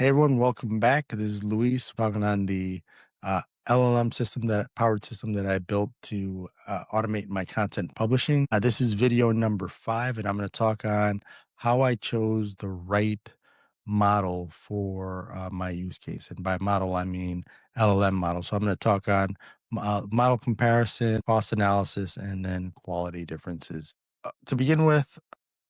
Hey everyone, welcome back. This is Luis talking on the LLM powered system that I built to automate my content publishing. This is video number 5, and I'm going to talk on how I chose the right model for my use case. And by model, I mean LLM model. So I'm going to talk on model comparison, cost analysis, and then quality differences. To begin with,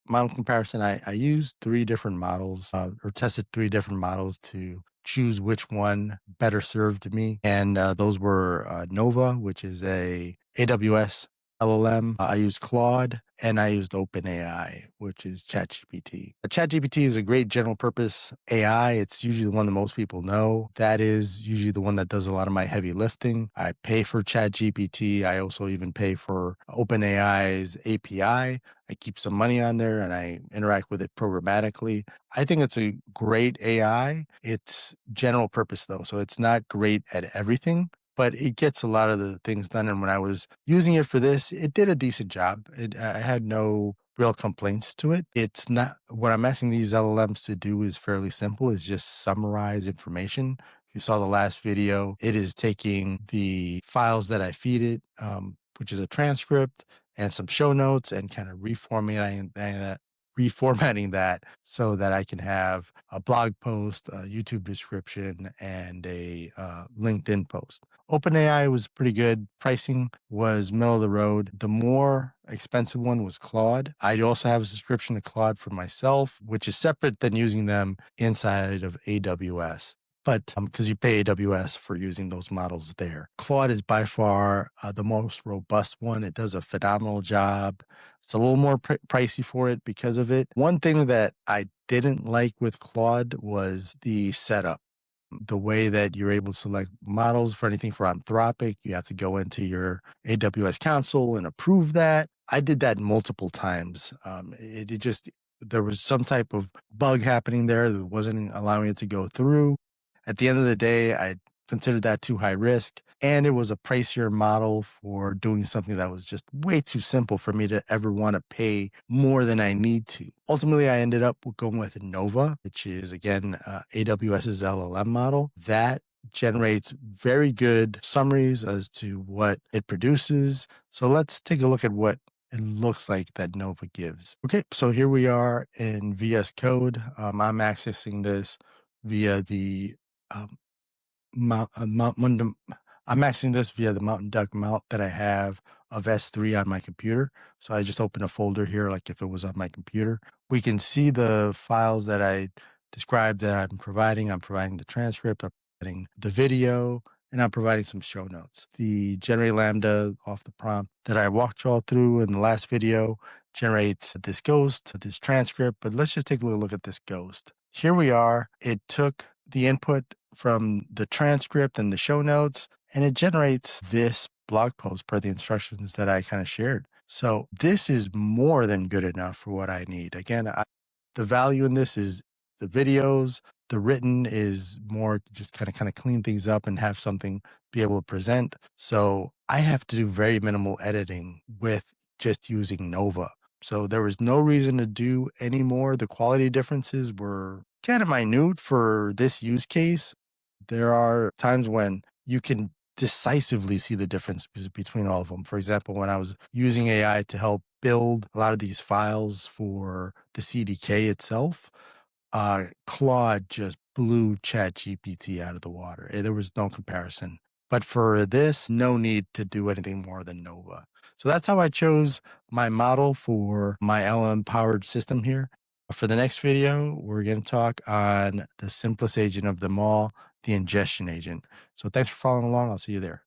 model comparison, I used 3 different models, or tested 3 different models to choose which one better served me. And those were Nova, which is a AWS LLM. I used Claude, and I used OpenAI, which is ChatGPT. ChatGPT is a great general purpose AI. It's usually the one that most people know. That is usually the one that does a lot of my heavy lifting. I pay for ChatGPT. I also even pay for OpenAI's API. I keep some money on there and I interact with it programmatically. I think it's a great AI. It's general purpose though, so it's not great at everything, but it gets a lot of the things done. And when I was using it for this, it did a decent job. I had no real complaints to it. It's not what I'm asking these LLMs to do is fairly simple. Is just summarize information. If you saw the last video, it is taking the files that I feed it, which is a transcript and some show notes, and kind of reformatting that so that I can have a blog post, a YouTube description, and a LinkedIn post. OpenAI was pretty good. Pricing was middle of the road. The more expensive one was Claude. I also have a subscription to Claude for myself, which is separate than using them inside of AWS. But because you pay AWS for using those models there. Claude is by far the most robust one. It does a phenomenal job. It's a little more pricey for it because of it. One thing that I didn't like with Claude was the setup. The way that you're able to select models for anything for Anthropic, you have to go into your AWS console and approve that. I did that multiple times. There was some type of bug happening there that wasn't allowing it to go through. At the end of the day, I considered that too high risk, and it was a pricier model for doing something that was just way too simple for me to ever want to pay more than I need to. Ultimately, I ended up going with Nova, which is again AWS's LLM model that generates very good summaries as to what it produces. So let's take a look at what it looks like that Nova gives. Okay, so here we are in VS Code. I'm accessing this via the um, I'm accessing this via the Mountain Duck mount that I have of S3 on my computer. So I just open a folder here, like if it was on my computer. We can see the files that I described that I'm providing. I'm providing the transcript, I'm providing the video, and I'm providing some show notes. The generate lambda off the prompt that I walked you all through in the last video generates this ghost, this transcript, but let's just take a look at this ghost. Here we are. It took the input from the transcript and the show notes, and it generates this blog post per the instructions that I kind of shared. So this is more than good enough for what I need. Again, the value in this is the videos. The written is more just kind of clean things up and have something be able to present. So I have to do very minimal editing with just using Nova. So there was no reason to do any more. The quality differences were kind of minute for this use case. There are times when you can decisively see the difference between all of them. For example, when I was using AI to help build a lot of these files for the CDK itself, Claude just blew ChatGPT out of the water. There was no comparison. But for this, no need to do anything more than Nova. So that's how I chose my model for my LM powered system here. For the next video, we're going to talk on the simplest agent of them all, the ingestion agent. So thanks for following along. I'll see you there.